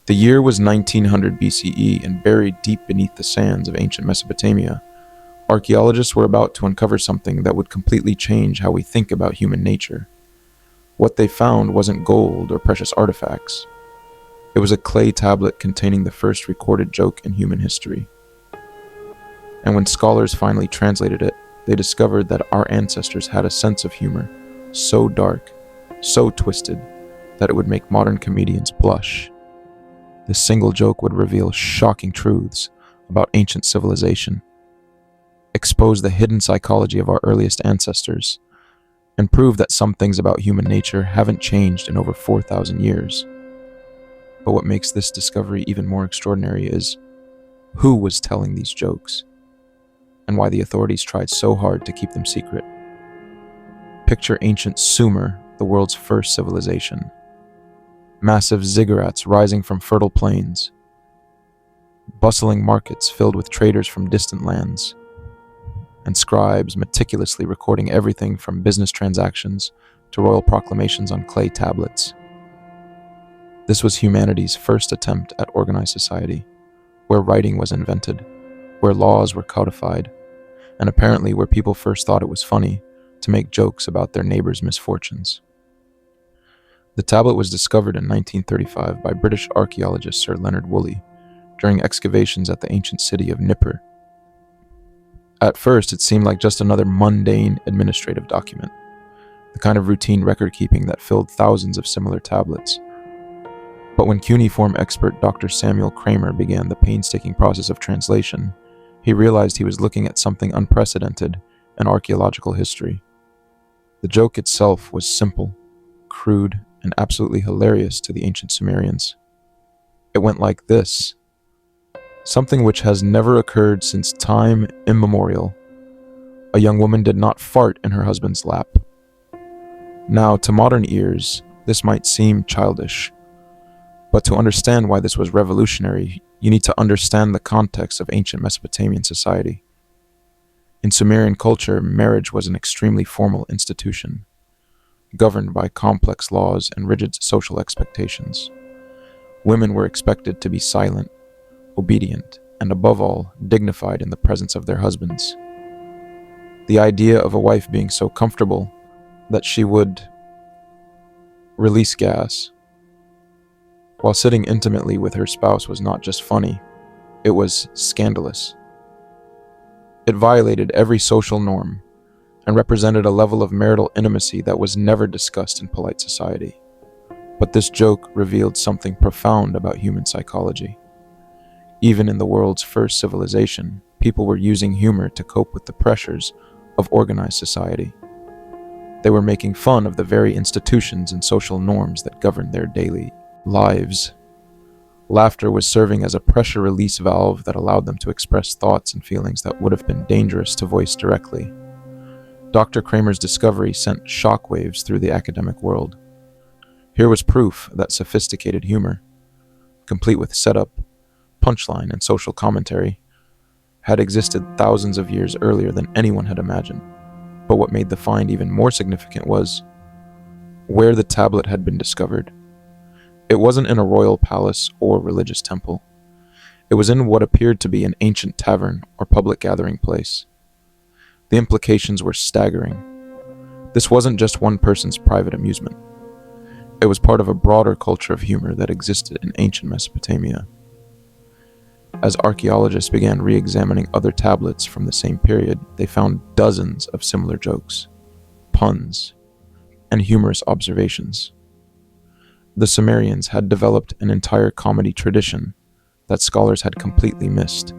The year was 1900 BCE, and buried deep beneath the sands of ancient Mesopotamia, archaeologists were about to uncover something that would completely change how we think about human nature. What they found wasn't gold or precious artifacts. It was a clay tablet containing the first recorded joke in human history. And when scholars finally translated it, they discovered that our ancestors had a sense of humor so dark, so twisted, that it would make modern comedians blush. This single joke would reveal shocking truths about ancient civilization, expose the hidden psychology of our earliest ancestors, and prove that some things about human nature haven't changed in over 4,000 years. But what makes this discovery even more extraordinary is who was telling these jokes, and why the authorities tried so hard to keep them secret. Picture ancient Sumer, the world's first civilization. Massive ziggurats rising from fertile plains, bustling markets filled with traders from distant lands, and scribes meticulously recording everything from business transactions to royal proclamations on clay tablets. This was humanity's first attempt at organized society, where writing was invented, where laws were codified, and apparently where people first thought it was funny to make jokes about their neighbors' misfortunes. The tablet was discovered in 1935 by British archaeologist Sir Leonard Woolley during excavations at the ancient city of Nippur. At first, it seemed like just another mundane administrative document, the kind of routine record-keeping that filled thousands of similar tablets. But when cuneiform expert Dr. Samuel Kramer began the painstaking process of translation, he realized he was looking at something unprecedented in archaeological history. The joke itself was simple, crude, and absolutely hilarious to the ancient Sumerians. It went like this: something which has never occurred since time immemorial. A young woman did not fart in her husband's lap. Now, to modern ears, this might seem childish, but to understand why this was revolutionary, you need to understand the context of ancient Mesopotamian society. In Sumerian culture, marriage was an extremely formal institution, governed by complex laws and rigid social expectations. Women were expected to be silent, obedient, and above all, dignified in the presence of their husbands. The idea of a wife being so comfortable that she would release gas while sitting intimately with her spouse was not just funny, it was scandalous. It violated every social norm and represented a level of marital intimacy that was never discussed in polite society. But this joke revealed something profound about human psychology. Even in the world's first civilization, people were using humor to cope with the pressures of organized society. They were making fun of the very institutions and social norms that governed their daily lives. Laughter was serving as a pressure release valve that allowed them to express thoughts and feelings that would have been dangerous to voice directly. Dr. Kramer's discovery sent shockwaves through the academic world. Here was proof that sophisticated humor, complete with setup, punchline, and social commentary, had existed thousands of years earlier than anyone had imagined. But what made the find even more significant was where the tablet had been discovered. It wasn't in a royal palace or religious temple. It was in what appeared to be an ancient tavern or public gathering place. The implications were staggering. This wasn't just one person's private amusement. It was part of a broader culture of humor that existed in ancient Mesopotamia. As archaeologists began re-examining other tablets from the same period, they found dozens of similar jokes, puns, and humorous observations. The Sumerians had developed an entire comedy tradition that scholars had completely missed.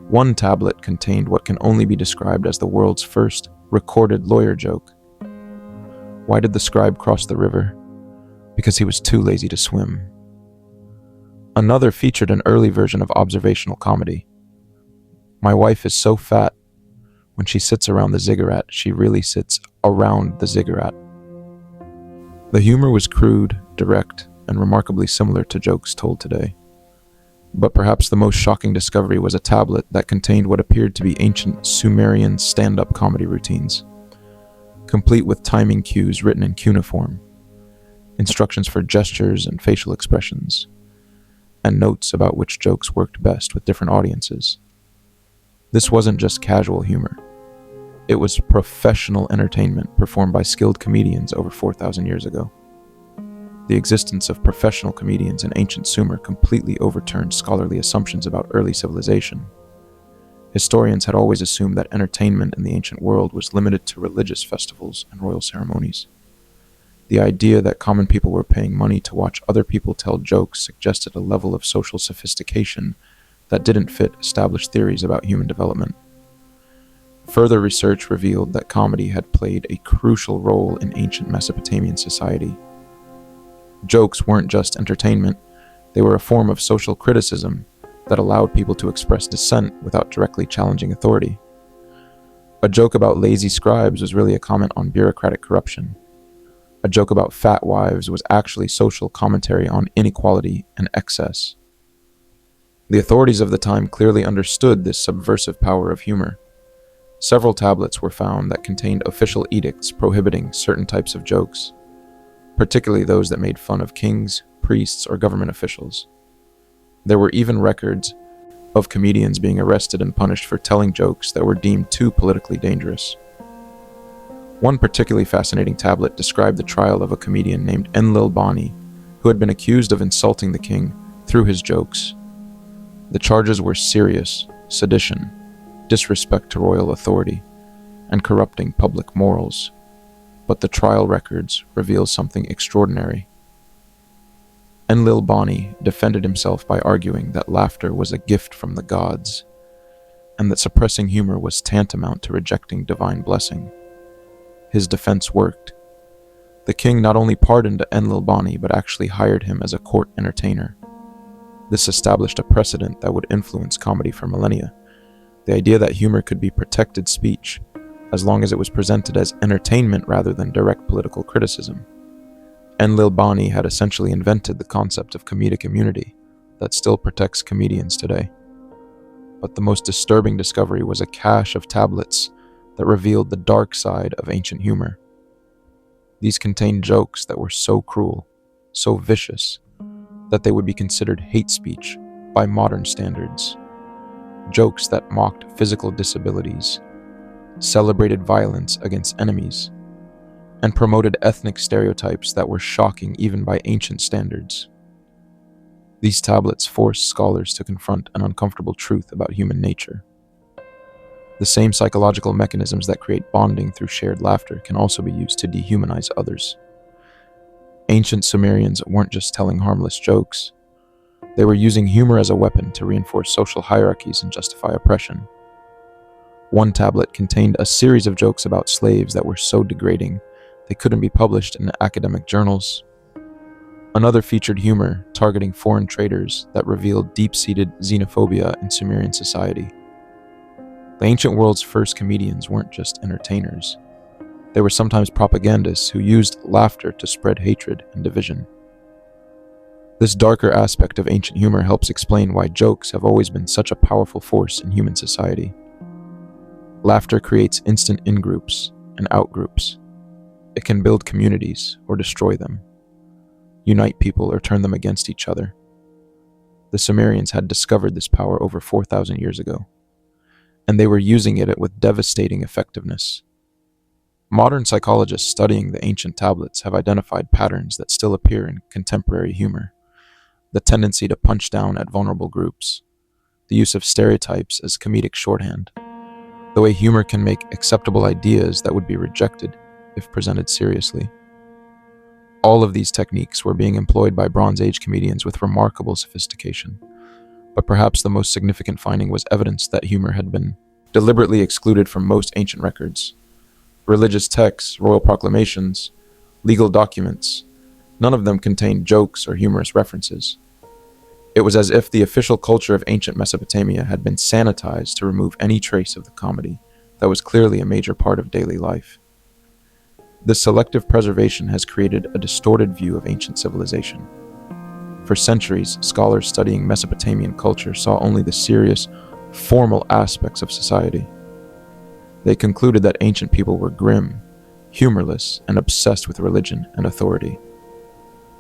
One tablet contained what can only be described as the world's first recorded lawyer joke. Why did the scribe cross the river? Because he was too lazy to swim. Another featured an early version of observational comedy. My wife is so fat, when she sits around the ziggurat, she really sits around the ziggurat. The humor was crude, direct, and remarkably similar to jokes told today. But perhaps the most shocking discovery was a tablet that contained what appeared to be ancient Sumerian stand-up comedy routines, complete with timing cues written in cuneiform, instructions for gestures and facial expressions, and notes about which jokes worked best with different audiences. This wasn't just casual humor. It was professional entertainment performed by skilled comedians over 4,000 years ago. The existence of professional comedians in ancient Sumer completely overturned scholarly assumptions about early civilization. Historians had always assumed that entertainment in the ancient world was limited to religious festivals and royal ceremonies. The idea that common people were paying money to watch other people tell jokes suggested a level of social sophistication that didn't fit established theories about human development. Further research revealed that comedy had played a crucial role in ancient Mesopotamian society. Jokes weren't just entertainment, they were a form of social criticism that allowed people to express dissent without directly challenging authority. A joke about lazy scribes was really a comment on bureaucratic corruption. A joke about fat wives was actually social commentary on inequality and excess. The authorities of the time clearly understood this subversive power of humor. Several tablets were found that contained official edicts prohibiting certain types of jokes, particularly those that made fun of kings, priests, or government officials. There were even records of comedians being arrested and punished for telling jokes that were deemed too politically dangerous. One particularly fascinating tablet described the trial of a comedian named Enlil Bani, who had been accused of insulting the king through his jokes. The charges were serious: sedition, disrespect to royal authority, and corrupting public morals. But the trial records reveal something extraordinary. Enlil Bani defended himself by arguing that laughter was a gift from the gods, and that suppressing humor was tantamount to rejecting divine blessing. His defense worked. The king not only pardoned Enlil Bani, but actually hired him as a court entertainer. This established a precedent that would influence comedy for millennia: the idea that humor could be protected speech, as long as it was presented as entertainment rather than direct political criticism. Enlil Bani had essentially invented the concept of comedic immunity that still protects comedians today. But the most disturbing discovery was a cache of tablets that revealed the dark side of ancient humor. These contained jokes that were so cruel, so vicious, that they would be considered hate speech by modern standards. Jokes that mocked physical disabilities, celebrated violence against enemies, and promoted ethnic stereotypes that were shocking even by ancient standards. These tablets forced scholars to confront an uncomfortable truth about human nature. The same psychological mechanisms that create bonding through shared laughter can also be used to dehumanize others. Ancient Sumerians weren't just telling harmless jokes. They were using humor as a weapon to reinforce social hierarchies and justify oppression. One tablet contained a series of jokes about slaves that were so degrading they couldn't be published in academic journals. Another featured humor targeting foreign traders that revealed deep-seated xenophobia in Sumerian society. The ancient world's first comedians weren't just entertainers. They were sometimes propagandists who used laughter to spread hatred and division. This darker aspect of ancient humor helps explain why jokes have always been such a powerful force in human society. Laughter creates instant in-groups and out-groups. It can build communities or destroy them, unite people or turn them against each other. The Sumerians had discovered this power over 4,000 years ago, and they were using it with devastating effectiveness. Modern psychologists studying the ancient tablets have identified patterns that still appear in contemporary humor: the tendency to punch down at vulnerable groups, the use of stereotypes as comedic shorthand, the way humor can make acceptable ideas that would be rejected if presented seriously. All of these techniques were being employed by Bronze Age comedians with remarkable sophistication, but perhaps the most significant finding was evidence that humor had been deliberately excluded from most ancient records. Religious texts, royal proclamations, legal documents, none of them contained jokes or humorous references. It was as if the official culture of ancient Mesopotamia had been sanitized to remove any trace of the comedy that was clearly a major part of daily life. This selective preservation has created a distorted view of ancient civilization. For centuries, scholars studying Mesopotamian culture saw only the serious, formal aspects of society. They concluded that ancient people were grim, humorless, and obsessed with religion and authority.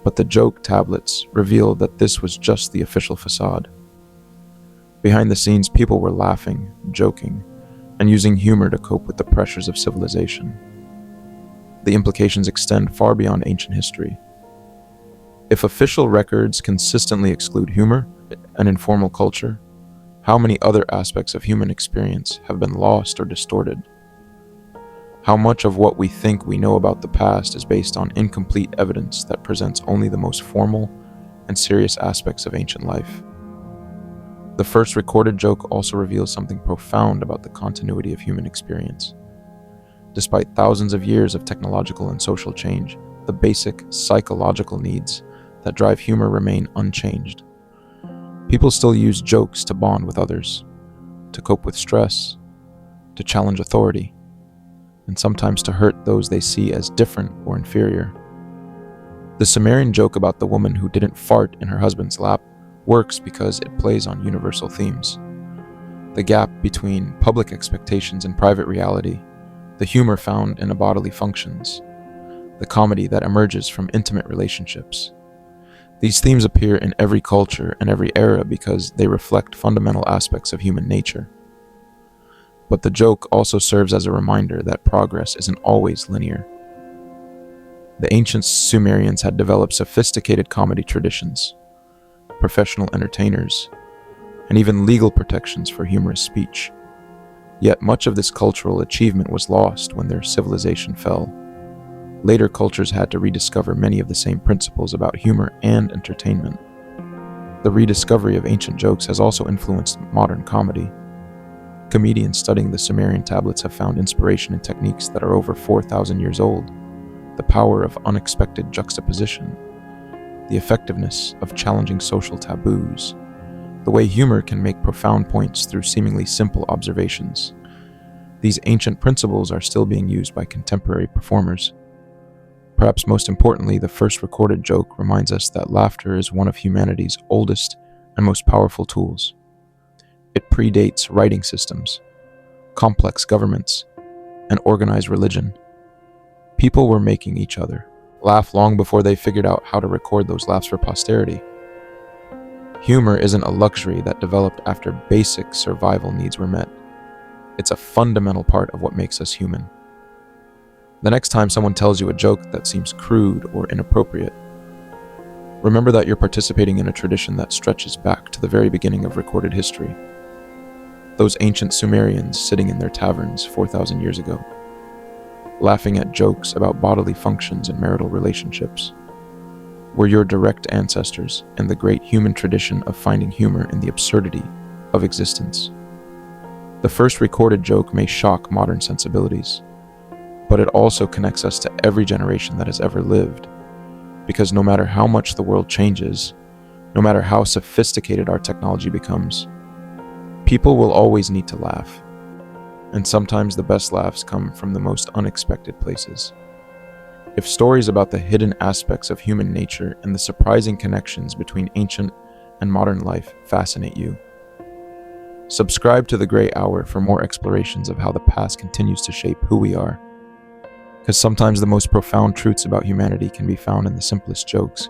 But the joke tablets reveal that this was just the official facade. Behind the scenes, people were laughing, joking, and using humor to cope with the pressures of civilization. The implications extend far beyond ancient history. If official records consistently exclude humor and informal culture, how many other aspects of human experience have been lost or distorted? How much of what we think we know about the past is based on incomplete evidence that presents only the most formal and serious aspects of ancient life? The first recorded joke also reveals something profound about the continuity of human experience. Despite thousands of years of technological and social change, the basic psychological needs that drive humor remain unchanged. People still use jokes to bond with others, to cope with stress, to challenge authority, and sometimes to hurt those they see as different or inferior. The Sumerian joke about the woman who didn't fart in her husband's lap works because it plays on universal themes. The gap between public expectations and private reality, the humor found in bodily functions, the comedy that emerges from intimate relationships. These themes appear in every culture and every era because they reflect fundamental aspects of human nature. But the joke also serves as a reminder that progress isn't always linear. The ancient Sumerians had developed sophisticated comedy traditions, professional entertainers, and even legal protections for humorous speech. Yet much of this cultural achievement was lost when their civilization fell. Later cultures had to rediscover many of the same principles about humor and entertainment. The rediscovery of ancient jokes has also influenced modern comedy. Comedians studying the Sumerian tablets have found inspiration in techniques that are over 4,000 years old. The power of unexpected juxtaposition, the effectiveness of challenging social taboos, the way humor can make profound points through seemingly simple observations. These ancient principles are still being used by contemporary performers. Perhaps most importantly, the first recorded joke reminds us that laughter is one of humanity's oldest and most powerful tools. It predates writing systems, complex governments, and organized religion. People were making each other laugh long before they figured out how to record those laughs for posterity. Humor isn't a luxury that developed after basic survival needs were met. It's a fundamental part of what makes us human. The next time someone tells you a joke that seems crude or inappropriate, remember that you're participating in a tradition that stretches back to the very beginning of recorded history. Those ancient Sumerians sitting in their taverns 4,000 years ago, laughing at jokes about bodily functions and marital relationships, were your direct ancestors in the great human tradition of finding humor in the absurdity of existence. The first recorded joke may shock modern sensibilities, but it also connects us to every generation that has ever lived, because no matter how much the world changes, no matter how sophisticated our technology becomes, people will always need to laugh, and sometimes the best laughs come from the most unexpected places. If stories about the hidden aspects of human nature and the surprising connections between ancient and modern life fascinate you, subscribe to The Gray Hour for more explorations of how the past continues to shape who we are. Because sometimes the most profound truths about humanity can be found in the simplest jokes.